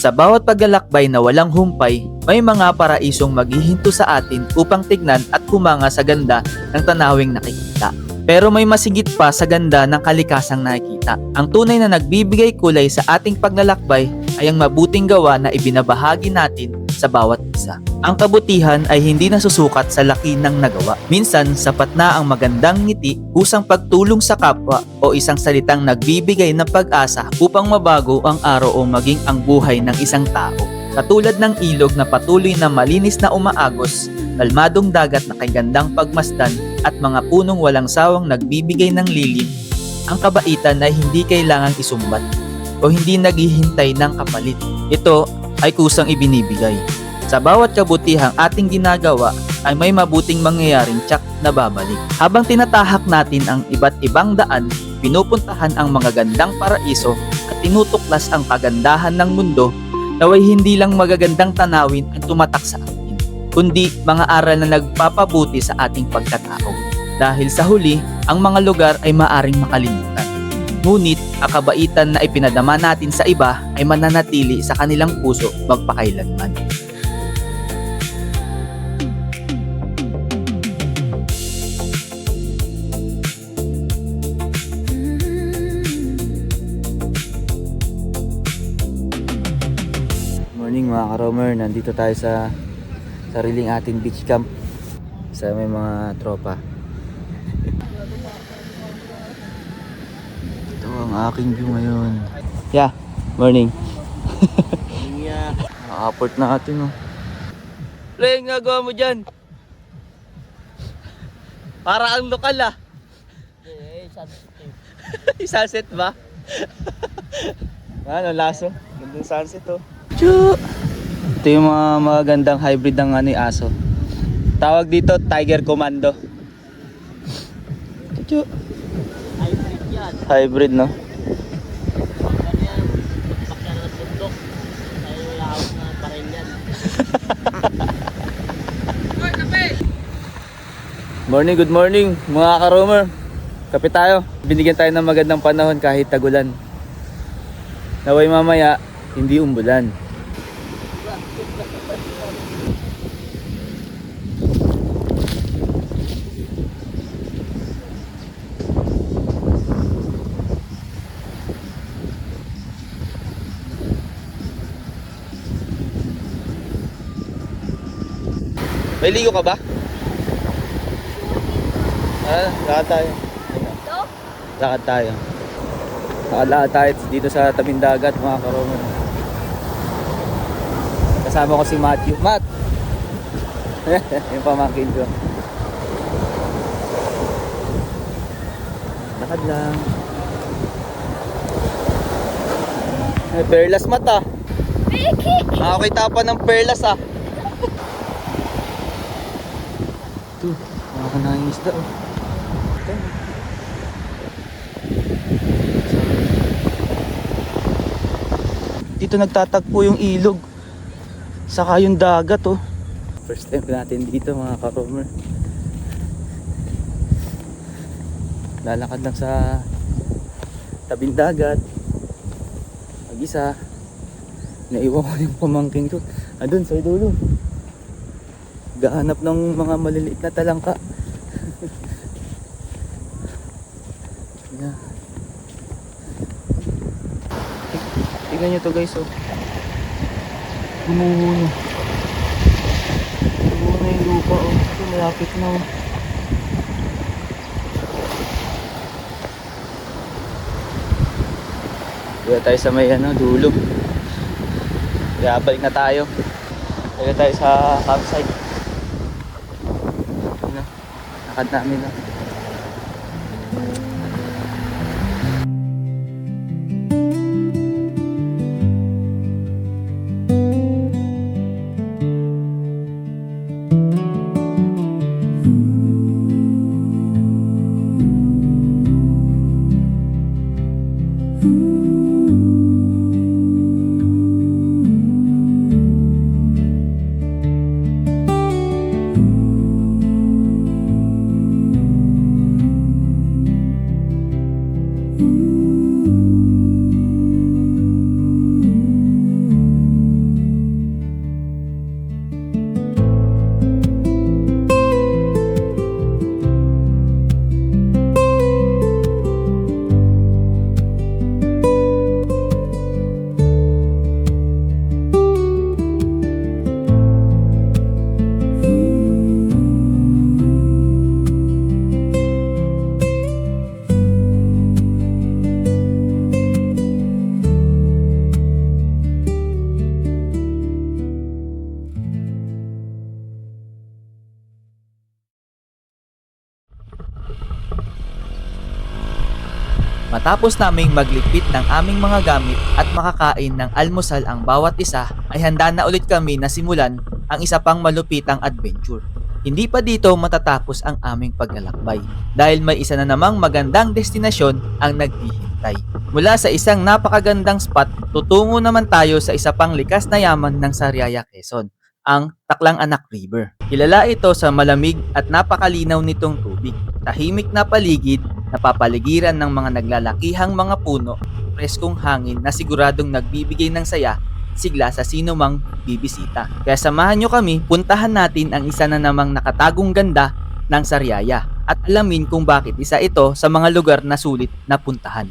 Sa bawat paglalakbay na walang humpay, may mga paraisong maghihinto sa atin upang tignan at humanga sa ganda ng tanawing nakikita. Pero may masigit pa sa ganda ng kalikasang nakikita. Ang tunay na nagbibigay kulay sa ating paglalakbay ay ang mabuting gawa na ibinabahagi natin sa bawat isa. Ang kabutihan ay hindi nasusukat sa laki ng nagawa. Minsan, sapat na ang magandang ngiti, kusang pagtulong sa kapwa o isang salitang nagbibigay ng pag-asa upang mabago ang araw o maging ang buhay ng isang tao. Katulad ng ilog na patuloy na malinis na umaagos, kalmadong dagat na kagandang pagmasdan at mga punong walang sawang nagbibigay ng lilim, ang kabaitan ay hindi kailangang isumbat o hindi naghihintay ng kapalit. Ito ay kusang ibinibigay. Sa bawat kabutihang ating ginagawa ay may mabuting mangyayaring tiyak na babalik. Habang tinatahak natin ang iba't ibang daan, pinupuntahan ang mga gandang paraiso at tinutuklas ang kagandahan ng mundo, naway hindi lang magagandang tanawin ang tumatak sa atin, kundi mga aral na nagpapabuti sa ating pagkatao. Dahil sa huli, ang mga lugar ay maaring makalimutan. Ngunit, ang kabaitan na ipinadama natin sa iba ay mananatili sa kanilang puso magpakailanman. Morning mga ka-roamer, nandito tayo sa sariling ating beach camp sa may mga tropa. Ito ang aking view ngayon. Yeah, morning. Naka-apport natin, oh. Pre, ang gagawa mo dyan? Para ang lokal, ah. Sunset ba? Ano, laso? Gandang sunset, oh. Chu! Ito yung mga magandang hybrid ng aso. Tawag dito, Tiger Commando. Chu! Hybrid yan. Hybrid, no? Pakyan ng bundok. Ay wala ako na parin yan. Morning, good morning mga ka-roamer. Kape tayo. Binigyan tayo ng magandang panahon kahit tagulan. Naway mamaya, hindi umulan. May ligo ka ba? Lakad tayo. Lakad tayo. Lakad tayo dito sa tabing dagat mga ka-roamer. Kasama ko si Matthew. Matt! Yung pamangkin ko. Lakad lang. May perlas, Matt, ah. Nakakita pa ng perlas, ah. Ito, nakakanangin isda, oh. Dito nagtatagpo yung ilog saka yung dagat, oh. First time natin dito mga ka-roamer. Lalakad lang sa tabing dagat mag-isa. Naiwan ko yung pamangkin ko andun sa dulo, gahanap ng mga maliliit na talangka. Yeah. Tingnan nyo to guys, oh. Gumuho na yung lupa, oh. Ito, malapit na, oh. Kaya tayo sa may dulo. Kaya balik na tayo. Kaya tayo sa campsite. Lakad namin, oh. Matapos naming magligpit ng aming mga gamit at makakain ng almusal ang bawat isa, ay handa na ulit kami na simulan ang isa pang malupitang adventure. Hindi pa dito matatapos ang aming paglalakbay dahil may isa na namang magandang destinasyon ang naghihintay. Mula sa isang napakagandang spot, tutungo naman tayo sa isa pang likas na yaman ng Sariaya, Quezon, ang Taklang Anak River. Kilala ito sa malamig at napakalinaw nitong tubig, tahimik na paligid, napapaligiran ng mga naglalakihang mga puno, preskong hangin na siguradong nagbibigay ng saya sigla sa sino mang bibisita. Kaya samahan nyo kami, puntahan natin ang isa na namang nakatagong ganda ng Sariaya at alamin kung bakit isa ito sa mga lugar na sulit na puntahan.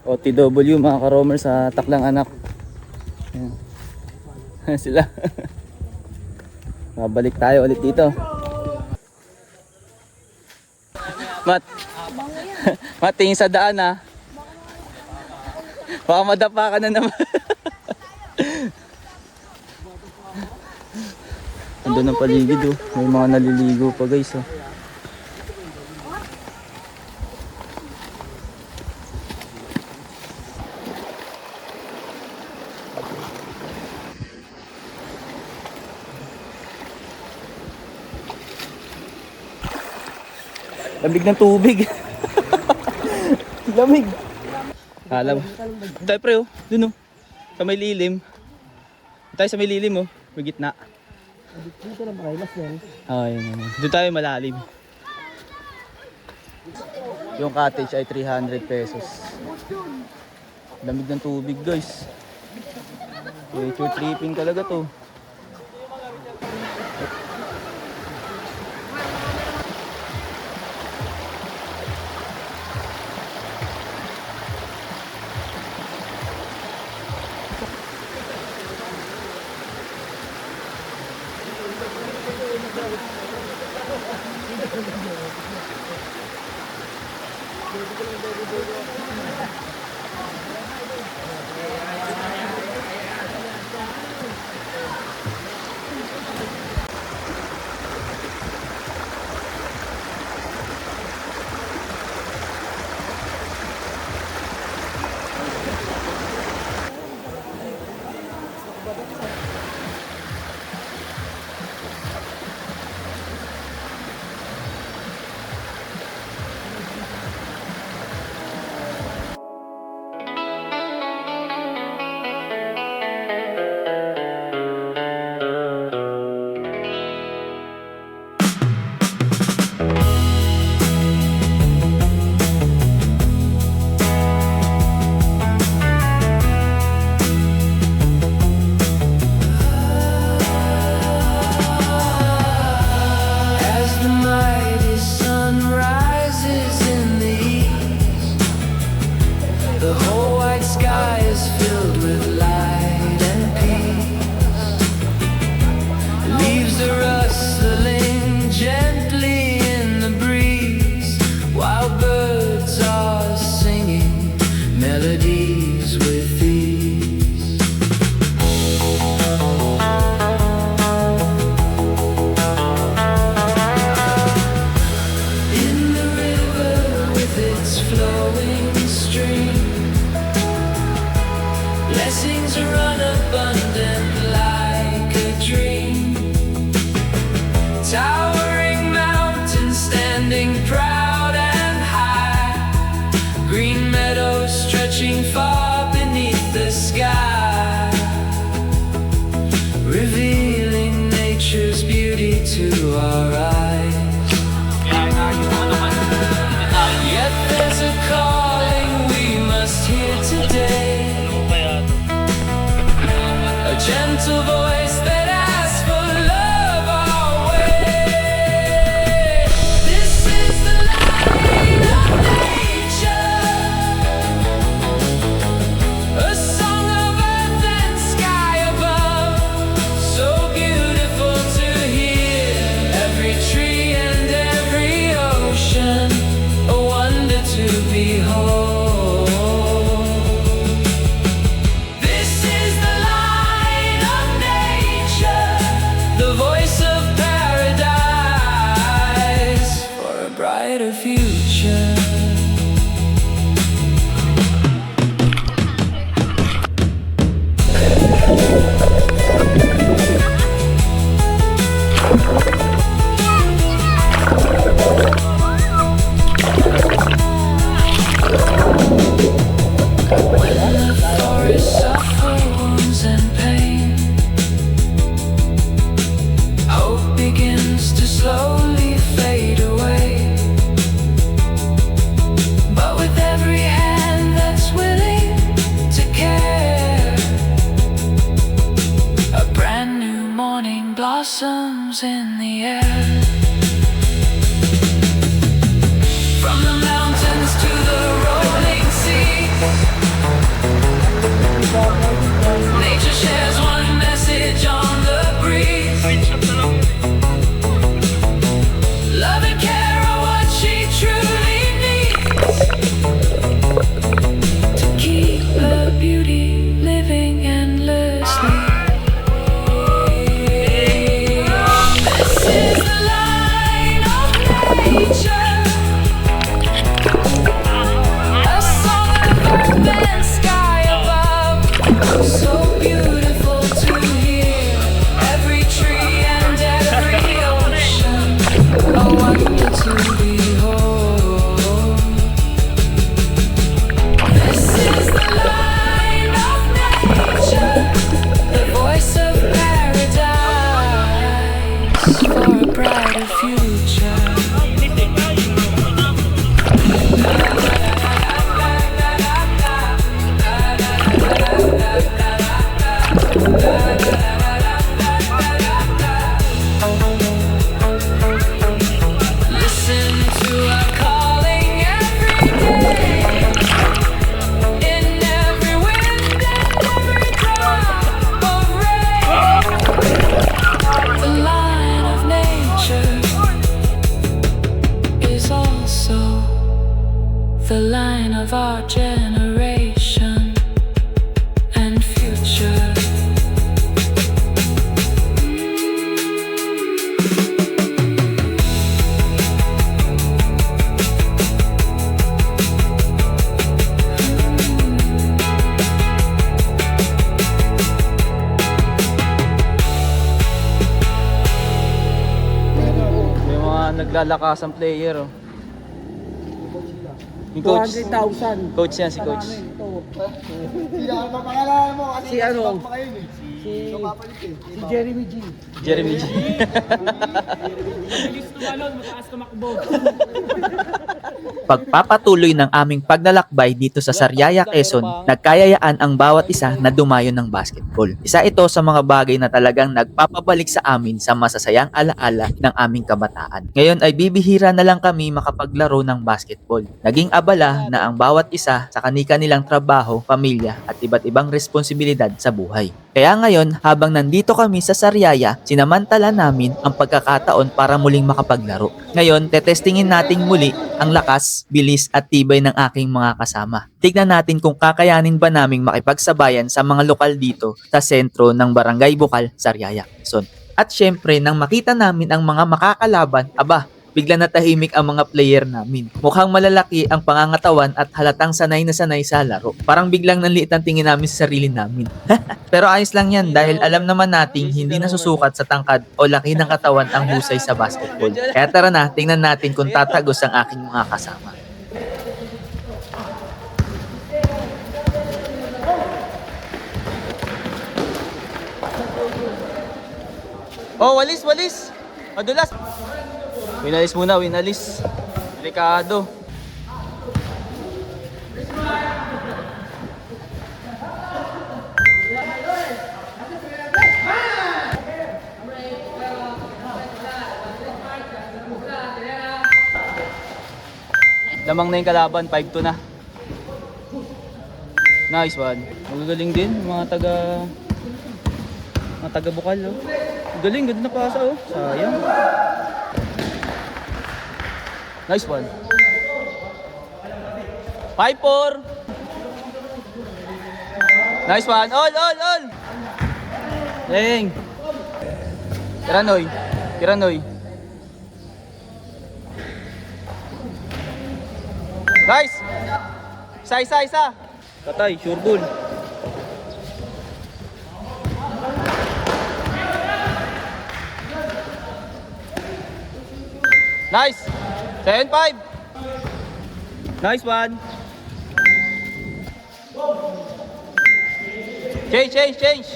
OTW mga ka-roamer sa Taklang Anak. Ayan. Sila. Babalik tayo ulit dito. Mat. Mat, tingin sa daan ha. Baka madapa ka na naman. Andun ang paligid oh. May mga naliligo pa guys oh. Lamig ng tubig. Lamig. Alam. Tayo pre oh. Dun oh. Sa may lilim. Tayo sa may lilim oh. May gitna. Dito lang pakailas yan. Oh, yun. Doon tayo malalim. Yung cottage ay 300 pesos. Lamig ng tubig guys. Nature tripping talaga to. Gentle voice that asks for love always. This is the light of nature, a song of earth and sky above, so beautiful to hear. Every tree and every ocean, a wonder to behold. This is the light. blossoms in the air. From the mountains to the rolling sea, nature shares one message on the breeze. Love and care are what she truly needs to keep her beauty living endlessly. This is the line of nature, a song of earth and sky above, so beautiful to hear. Every tree and every ocean, a wonder to behold. This is the line of nature, the voice of paradise for a brighter future. Listen to our calling every day, in every wind and every drop of rain. The line of nature is also the line of our generation and future. May mga naglalakasang player, oh. Yung coach. 200,000. Coach yan, si coach. Hindi na ano pangalan mo kasi si ano? Si Jeremy G. Jeremy G. Bilis tumalon, mataas tumakbo. Pagpapatuloy ng aming paglalakbay dito sa Sariaya, Quezon, nagkayayaan ang bawat isa na dumayo ng basketball. Isa ito sa mga bagay na talagang nagpapabalik sa amin sa masasayang alaala ng aming kabataan. Ngayon ay bibihira na lang kami makapaglaro ng basketball. Naging abala na ang bawat isa sa kani-kanilang trabaho, pamilya at iba't ibang responsibilidad sa buhay. Kaya ngayon, habang nandito kami sa Sariaya, sinamantala namin ang pagkakataon para muling makapaglaro. Ngayon, tetestingin nating muli ang lakas, bilis at tibay ng aking mga kasama. Tignan natin kung kakayanin ba naming makipagsabayan sa mga lokal dito sa sentro ng Barangay Bukal, Sariaya, Quezon. At syempre, nang makita namin ang mga makakalaban, aba, bigla na tahimik ang mga player namin. Mukhang malalaki ang pangangatawan at halatang sanay na sanay sa laro. Parang biglang nanliit ang tingin namin sa sarili namin. Pero ayos lang yan dahil alam naman nating hindi nasusukat sa tangkad o laki ng katawan ang husay sa basketball. Kaya tara na, tingnan natin kung tatagos ang aking mga kasama. Oh, walis, walis! Madulas! Winalis muna, winalis. Delikado. Lamang na yung kalaban, 5-2 na. Nice one. Magagaling din, mga taga Bukal, oh. Galing, ganda na pasa, oh. Sayang. Nice one. 5-4. Nice one. All. Dang. Tiranoy. Nice. Isa. Patay, sure goal. Nice. 7-5. Nice one. Change.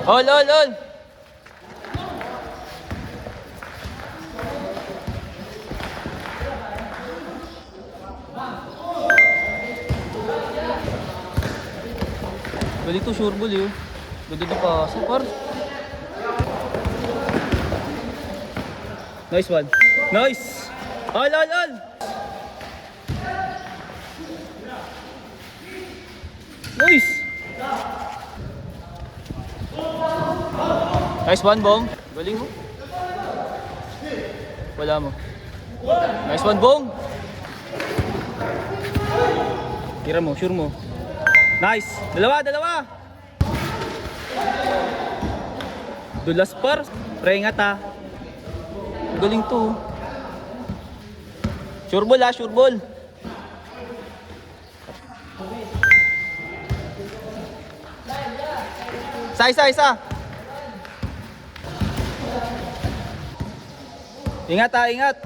All. Galing to, sure ball yun. Ganda na pa. Super. Nice one. Nice! All! Nice! Nice one, Bong. Galing mo. Wala mo. Nice one, Bong. Tira mo, sure mo. Nice! Dalawa! Dulas par. Pre, ingat ha. Galing to. Sure ball ha, sure ball. Isa. Ingat ha, ingat.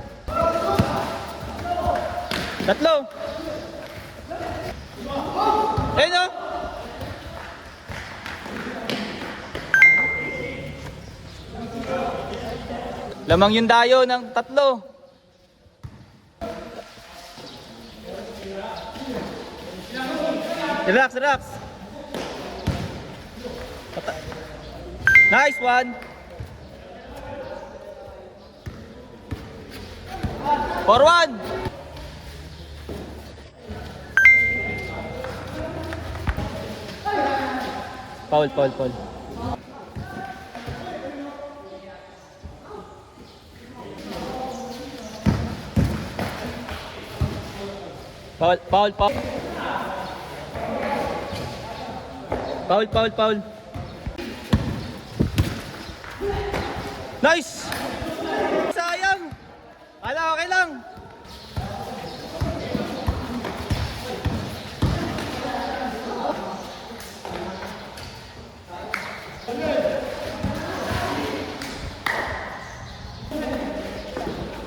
Tatlo. Ayun o. Lamang yung dayo ng tatlo. Relax. Nice one. 4-1. Foul. Foul. Nice! Sayang! Okay lang.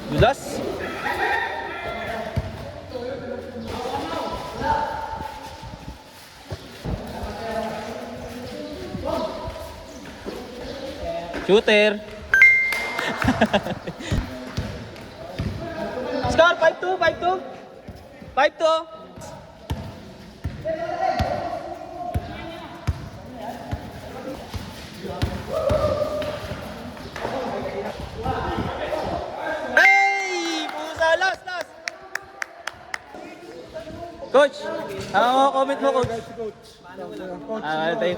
Dulas. Shooter. Score 5-2. 5-2. Hey! Pusa, last. Coach, ano comment mo, coach?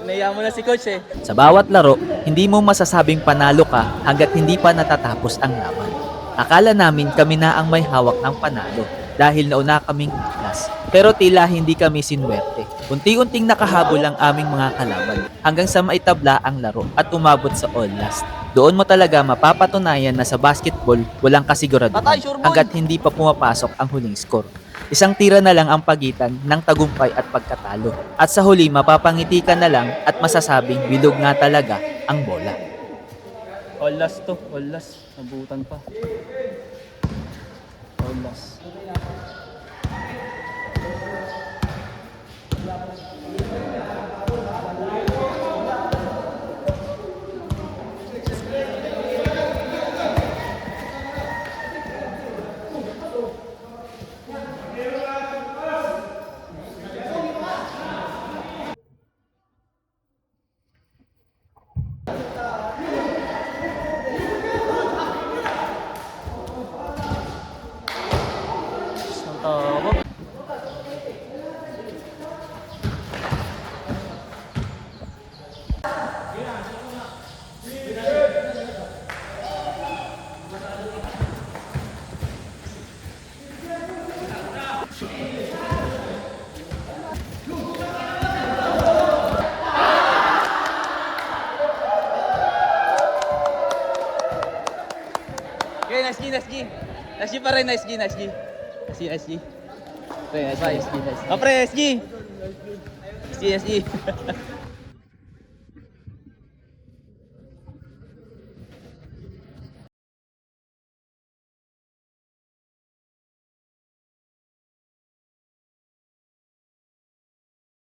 Naiya mo na si coach eh. Sa bawat laro, hindi mo masasabing panalo ka hanggat hindi pa natatapos ang laban. Akala namin kami na ang may hawak ng panalo dahil nauna kaming class. Pero tila hindi kami sinwerte. Unti-unting nakahabol ang aming mga kalaban hanggang sa maitabla ang laro at umabot sa all last. Doon mo talaga mapapatunayan na sa basketball walang kasiguraduhan Patay, sure boy. hanggat hindi pa pumapasok ang huling score. Isang tira na lang ang pagitan ng tagumpay at pagkatalo. At sa huli, mapapangiti ka na lang at masasabing bilog nga talaga ang bola. All last to. All last. Nabutan pa. All last. Okay, nice G pa rin, nice G. Pre, nice G. Oh, pre, nice G.